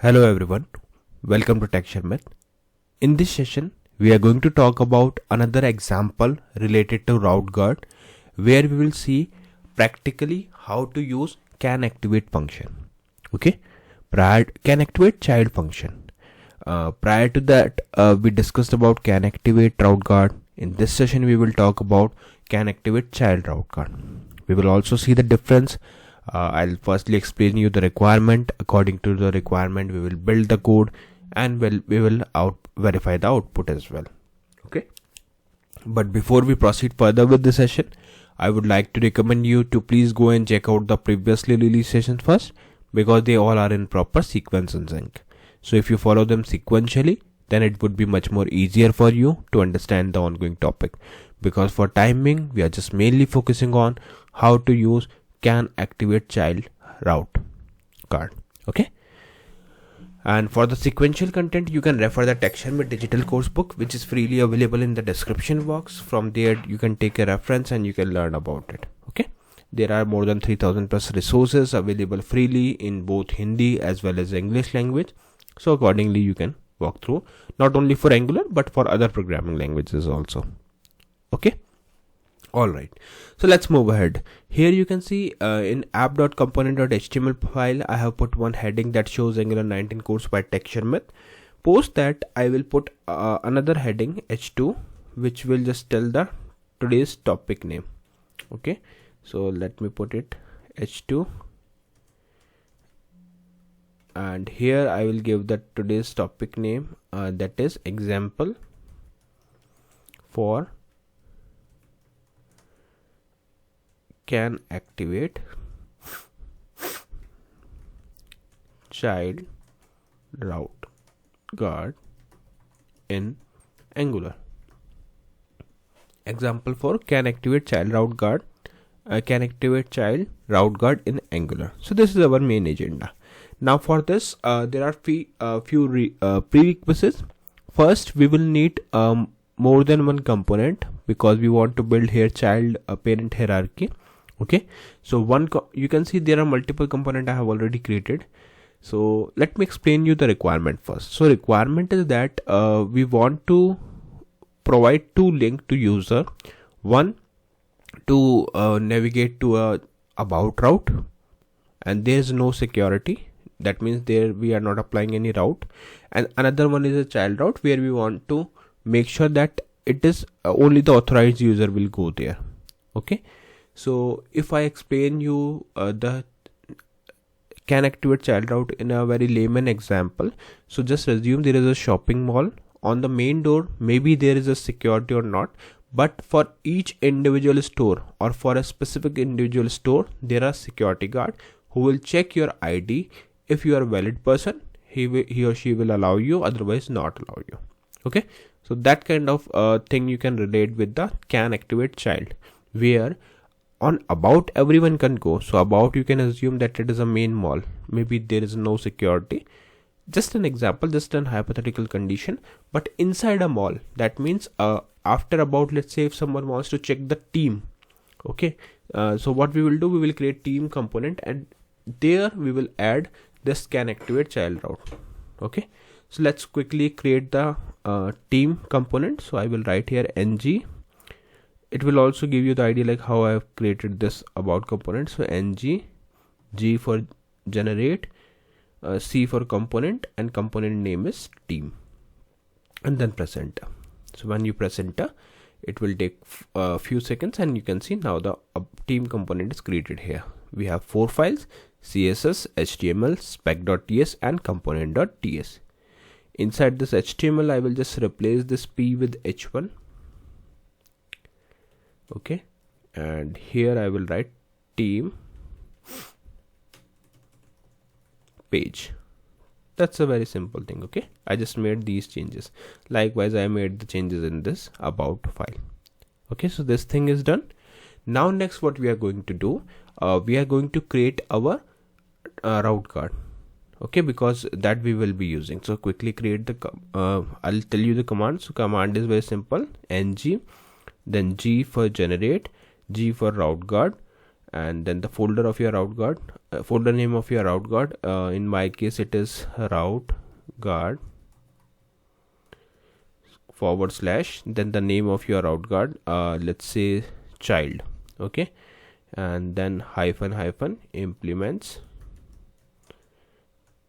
Hello everyone, welcome to Sharmit. In this session, we are going to talk about another example related to Route Guard, where we will see practically how to use CanActivate function. Okay, CanActivateChild function. Prior to that, we discussed about CanActivate Route Guard. In this session, we will talk about CanActivateChild Route Guard. We will also see the difference. I'll firstly explain you the requirement. According to the requirement, we will build the code and we will verify the output as well. Okay. But before we proceed further with the session, I would like to recommend you to please go and check out the previously released sessions first, because they all are in proper sequence and sync. So if you follow them sequentially, then it would be much more easier for you to understand the ongoing topic. Because for timing, we are just mainly focusing on how to use CanActivateChild Route Guard. Okay. And for the sequential content, you can refer the Sharmit digital course book, which is freely available in the description box. From there, you can take a reference and you can learn about it. Okay. There are more than 3000 plus resources available freely in both Hindi as well as English language. So accordingly, you can walk through, not only for Angular, but for other programming languages also. Okay. Alright, so let's move ahead. Here you can see in app.component.html file, I have put one heading that shows Angular 19 course by Sharmit. Post that, I will put another heading h2, which will just tell the today's topic name. Okay, so let me put it h2, and here I will give the today's topic name, that is example for CanActivateChild Route Guard in Angular. Example for CanActivateChild Route Guard, CanActivateChild Route Guard in Angular. So this is our main agenda. Now for this, there are few prerequisites. First, we will need more than one component, because we want to build here child parent hierarchy. Okay, so you can see there are multiple components I have already created. So let me explain you the requirement first. So requirement is that we want to provide two links to user. One to navigate to a about route, and there is no security. That means there we are not applying any route. And another one is a child route, where we want to make sure that it is only the authorized user will go there. Okay. So if I explain you the CanActivateChild route in a very layman example, so just assume there is a shopping mall. On the main door, maybe there is a security or not, but for each individual store or for a specific individual store, there are security guard who will check your ID. If you are a valid person, he or she will allow you, otherwise not allow you. Okay, so that kind of thing you can relate with the CanActivateChild, where on about everyone can go. So about, you can assume that it is a main mall, maybe there is no security, just an example, just an hypothetical condition. But inside a mall, that means after about, let's say if someone wants to check the team. Okay, so what we will do, we will create team component, and there we will add this CanActivateChild route. Okay, so let's quickly create the team component. So I will write here ng. It will also give you the idea like how I have created this about component. So ng, g for generate, c for component, and component name is team, and then press enter. So when you press enter, it will take a few seconds, and you can see now the team component is created here. We have 4 files: css, html, spec.ts, and component.ts. Inside this HTML, I will just replace this p with h1. Okay, and here I will write team page. That's a very simple thing. Okay, I just made these changes. Likewise, I made the changes in this about file. Okay, so this thing is done. Now next, what we are going to do, we are going to create our route guard. Okay, because that we will be using. So quickly create the I'll tell you the command. So command is very simple: ng, then g for generate, G for route guard, and then the folder of your route guard. folder name of your route guard. In my case it is route guard / then the name of your route guard, let's say child. Okay, and then -- implements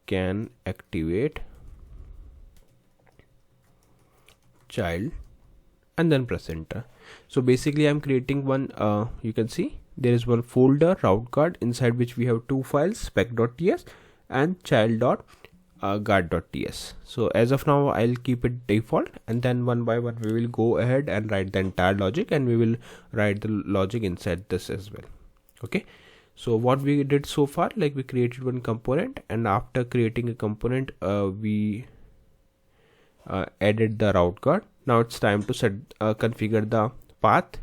CanActivateChild, and then press enter. So basically I'm creating one, you can see there is one folder route guard inside which we have two files, spec.ts and child.guard.ts. So as of now I'll keep it default, and then one by one we will go ahead and write the entire logic, and we will write the logic inside this as well. Okay, so what we did so far, like we created one component, and after creating a component we added the route guard. Now it's time to configure the path,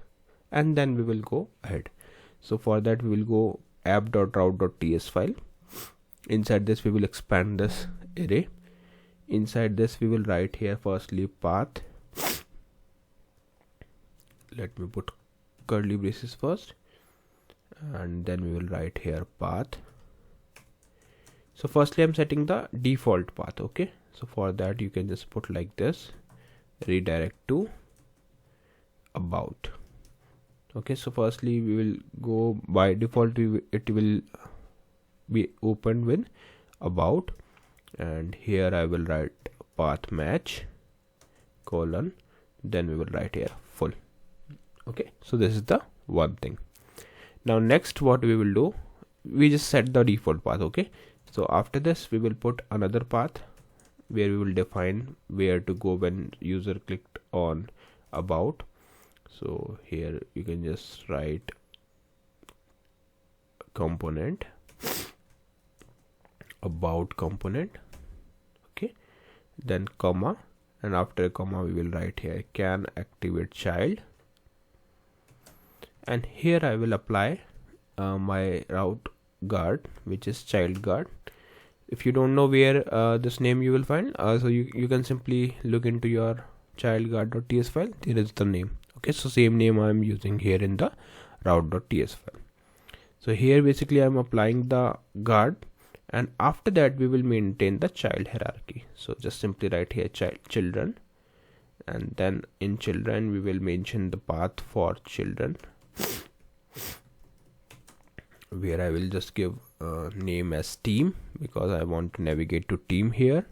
and then we will go ahead. So for that we will go app.route.ts file. Inside this we will expand this array. Inside this we will write here firstly path. Let me put curly braces first, and then we will write here path. So firstly I'm setting the default path. Okay, so for that you can just put like this, redirect to about. Okay, so firstly we will go by default, it will be opened with about, and here I will write path match : then we will write here full. Okay, so this is the one thing. Now next what we will do, we just set the default path. Okay, so after this we will put another path where we will define where to go when user clicked on about. So here you can just write component about component. Okay, then comma, and after a comma we will write here CanActivateChild, and here I will apply my route guard, which is child guard. If you don't know where this name you will find, so you can simply look into your child.guard.ts file. There is the name. Okay, so same name I am using here in the route.ts file. So here basically I am applying the guard, and after that we will maintain the child hierarchy. So just simply write here children, and then in children we will mention the path for children, where I will just give name as team, because I want to navigate to team here.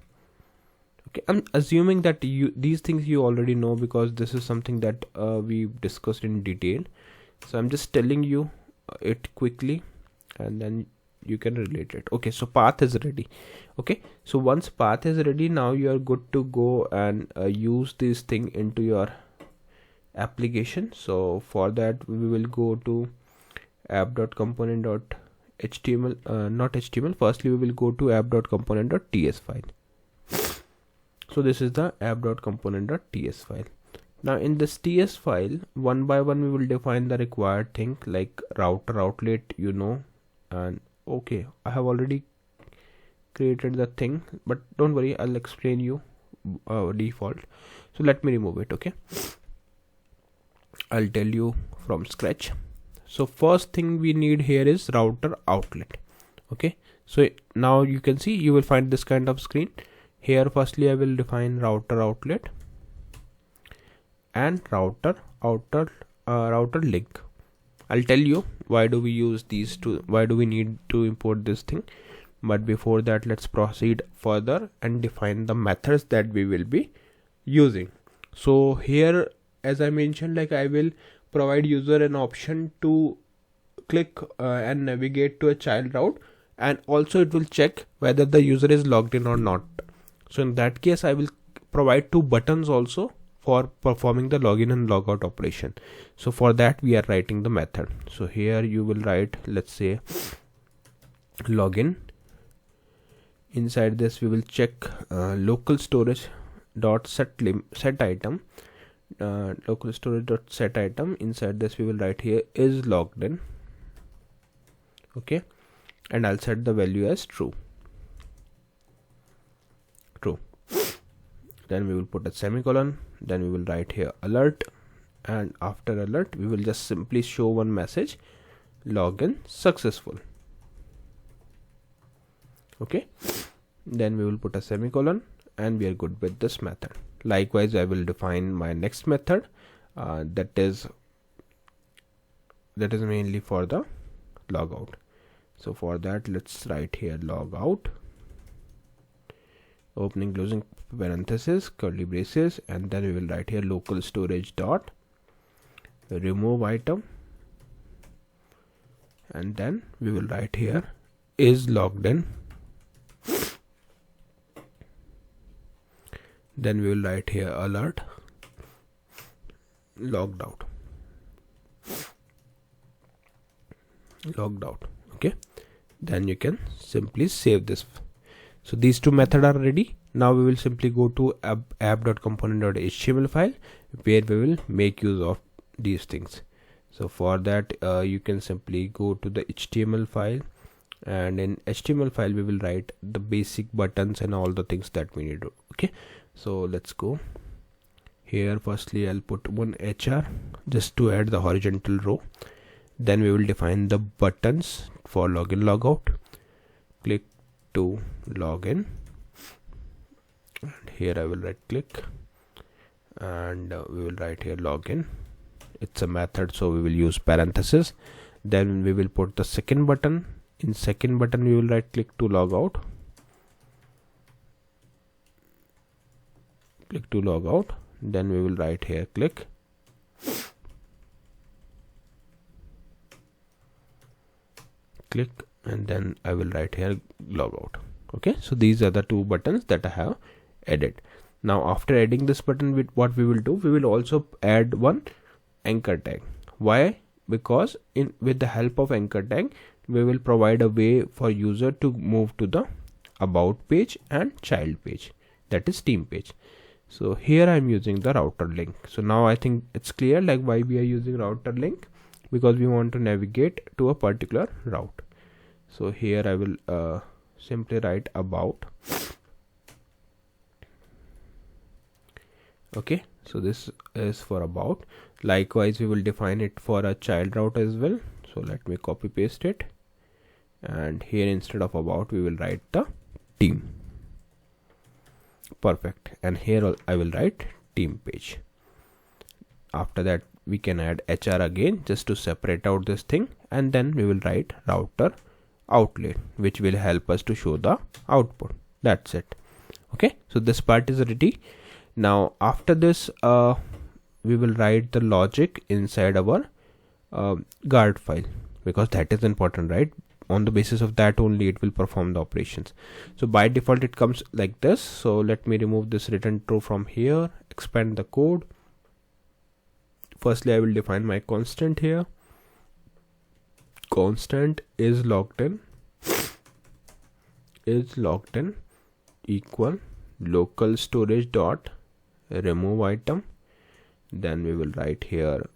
Okay, I'm assuming that these things you already know, because this is something that we discussed in detail. So I'm just telling you it quickly, and then you can relate it. Okay, so path is ready. Okay, so once path is ready, now you are good to go and use this thing into your application. So for that we will go to app.component.html, not HTML. Firstly we will go to app.component.ts file. So this is the app.component.ts file. Now in this TS file, one by one we will define the required thing, like router outlet, you know. And okay, I have already created the thing, but don't worry, I'll explain you default. So let me remove it. Okay, I'll tell you from scratch. So first thing we need here is router outlet. Okay, so now you can see, you will find this kind of screen here. Firstly I will define router outlet and router link. I'll tell you why do we use these two, why do we need to import this thing. But before that, let's proceed further and define the methods that we will be using. So here, as I mentioned, like I will provide user an option to click and navigate to a child route, and also it will check whether the user is logged in or not. So in that case I will provide two buttons also for performing the login and logout operation. So for that we are writing the method. So here you will write, let's say, login. Inside this we will check local storage dot set item, local storage dot set item. Inside this we will write here is logged in. Okay, and I'll set the value as true. Then we will put a semicolon, then we will write here alert, and after alert we will just simply show one message, login successful. Okay, then we will put a semicolon and we are good with this method. Likewise, I will define my next method that is mainly for the logout. So for that, let's write here logout, opening closing parenthesis, curly braces, and then we will write here local storage dot remove item, and then we will write here is logged in. Then we will write here alert logged out. Okay, then you can simply save this. So these two methods are ready. Now we will simply go to app.component.html file where we will make use of these things. So for that you can simply go to the HTML file, and in HTML file we will write the basic buttons and all the things that we need. Okay, so let's go here. Firstly, I'll put one HR just to add the horizontal row. Then we will define the buttons for login logout. Click to login, and here I will right click and we will write here login. It's a method, so we will use parenthesis. Then we will put the second button. In second button we will right click to logout. Click to logout. Then we will write here click. Click, and then I will write here logout. Okay, so these are the two buttons that I have added. Now after adding this button, with what we will do, we will also add one anchor tag. Why? Because with the help of anchor tag we will provide a way for user to move to the about page and child page, that is team page. So here I am using the router link. So now I think it's clear like why we are using router link, because we want to navigate to a particular route. So here I will simply write about. Okay, so this is for about. Likewise we will define it for a child route as well. So let me copy paste it, and here instead of about we will write the team. Perfect. And here I will write team page. After that we can add HR again just to separate out this thing, and then we will write router outlet, which will help us to show the output. That's it. Okay, so this part is ready. Now after this we will write the logic inside our guard file, because that is important, right? On the basis of that only it will perform the operations. So by default it comes like this. So let me remove this return true from here, expand the code. Firstly I will define my constant here. Constant is logged in equal local storage dot remove item. Then we will write here,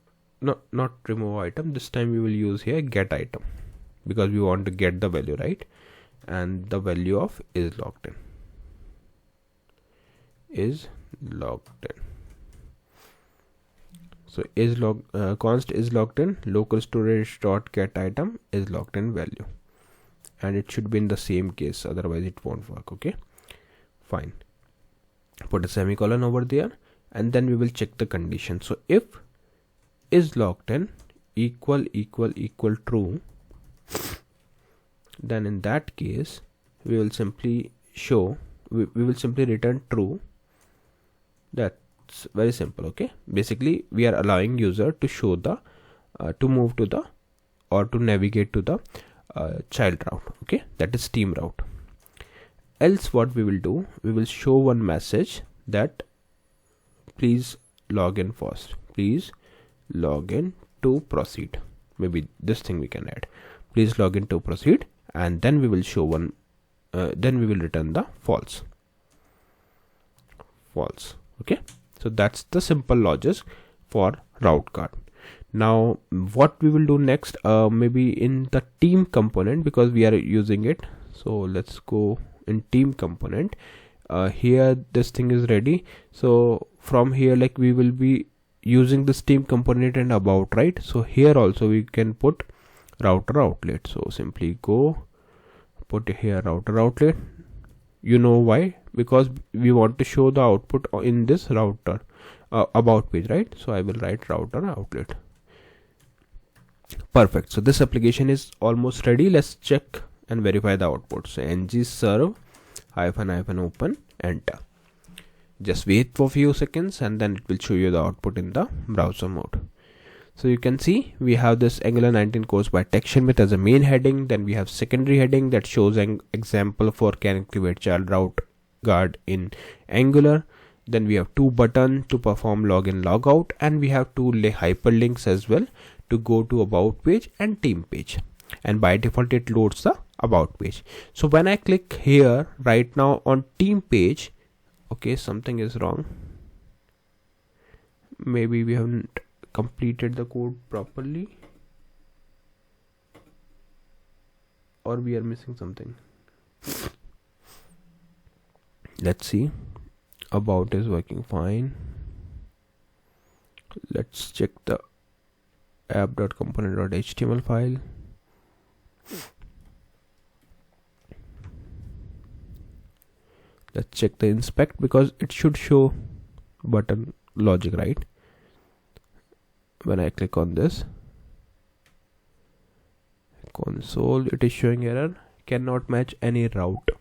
no, not remove item, this time we will use here get item, because we want to get the value, right? And the value of is logged in. So const is logged in local storage dot get item is logged in value, and it should be in the same case, otherwise it won't work. Okay, fine. Put a semicolon over there, and then we will check the condition. So if is logged in equal true, then in that case we will simply return true. That's very simple. Okay, basically we are allowing user to show the to move to the or to navigate to the child route. Okay, that is team route. Else what we will do, we will show one message that please log in first, please log in to proceed. Maybe this thing we can add, please log in to proceed, and then we will show one then we will return the false. Okay, so that's the simple logic for route guard. Now what we will do next, maybe in the team component, because we are using it. So let's go in team component. Here this thing is ready. So from here, like, we will be using this team component and about, right? So here also we can put router outlet. So simply go output here, router outlet. You know why? Because we want to show the output in this router about page, right? So I will write router outlet. Perfect. So this application is almost ready. Let's check and verify the output. So ng serve -- open, enter. Just wait for a few seconds and then it will show you the output in the browser mode. So you can see we have this Angular 19 course by Sharmit as a main heading. Then we have secondary heading that shows an example for CanActivateChild Route Guard in Angular. Then we have 2 buttons to perform login logout, and we have 2 hyperlinks as well to go to about page and team page. And by default it loads the about page. So when I click here right now on team page, okay, something is wrong. Maybe we haven't completed the code properly, or we are missing something. Let's see. About is working fine. Let's check the app.component.html file. Let's check the inspect, because it should show button logic, right? When I click on this console, it is showing error, cannot match any route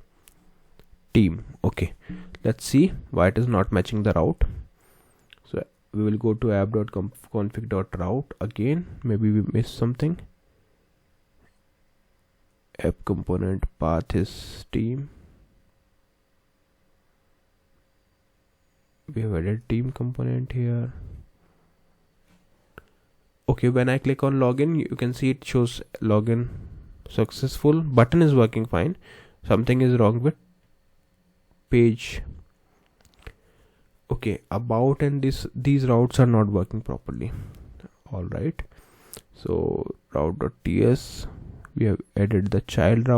team. Okay, let's see why it is not matching the route. So we will go to app.config.route again. Maybe we missed something. App component path is team. We have added team component here. Okay, when I click on login, you can see it shows login successful. Button is working fine. Something is wrong with page. Okay, about and these routes are not working properly. All right. So route.ts, we have added the child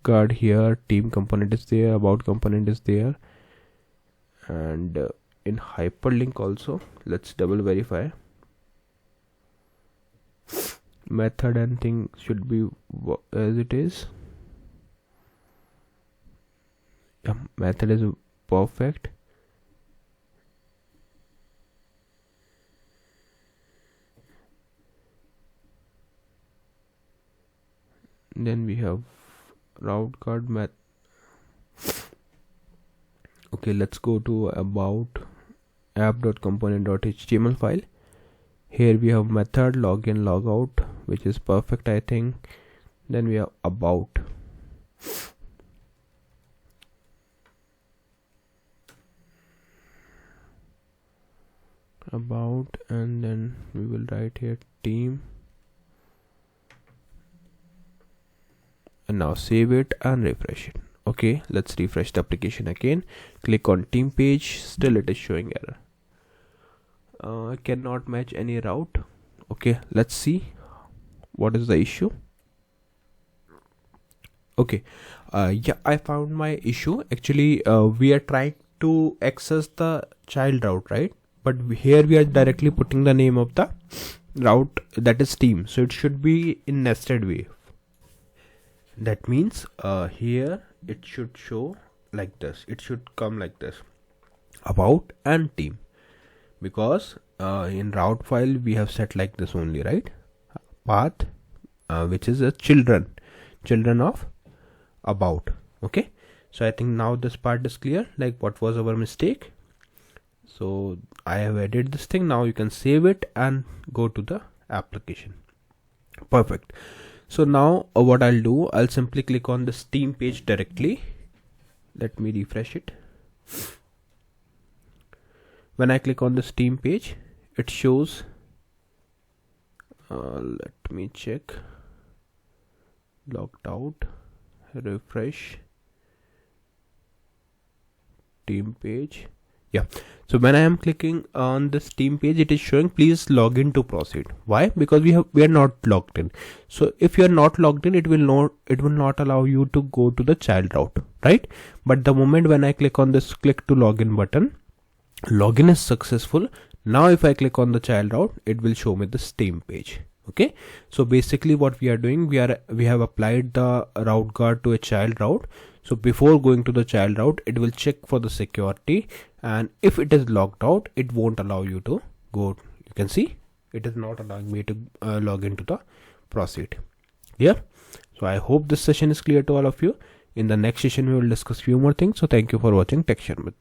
guard here. Team component is there. About component is there. And in hyperlink also, let's double verify. Method and thing should be as it is. Yeah, method is perfect. Then we have route guard method. Okay, let's go to about app.component.html file. Here we have method login logout, which is perfect, I think. Then we have about. And then we will write here team. And now save it and refresh it. Okay, let's refresh the application again. Click on team page. Still it is showing error. Cannot match any route. Okay, let's see what is the issue. Okay, yeah, I found my issue. Actually, we are trying to access the child route, right? But here we are directly putting the name of the route, that is team. So it should be in nested way. That means here it should show like this. It should come like this: about and team. Because in route file we have set like this only, right? Path, which is a children of about. Okay, so I think now this part is clear, like what was our mistake. So I have added this thing. Now you can save it and go to the application. Perfect. So now what I'll do, I'll simply click on this team page directly. Let me refresh it. When I click on this team page, it shows, let me check, logged out, refresh, team page. Yeah, so when I am clicking on this team page, it is showing please log in to proceed. Why? Because we are not logged in. So if you are not logged in, it will not allow you to go to the child route, right? But the moment when I click on this click to login button, login is successful. Now if I click on the child route, it will show me this team page. Okay, so basically what we are doing, we have applied the route guard to a child route. So before going to the child route, it will check for the security, and if it is logged out, it won't allow you to go. You can see it is not allowing me to log into the proceed. Yeah, so I hope this session is clear to all of you. In the next session we will discuss few more things. So thank you for watching Tech Sharmit.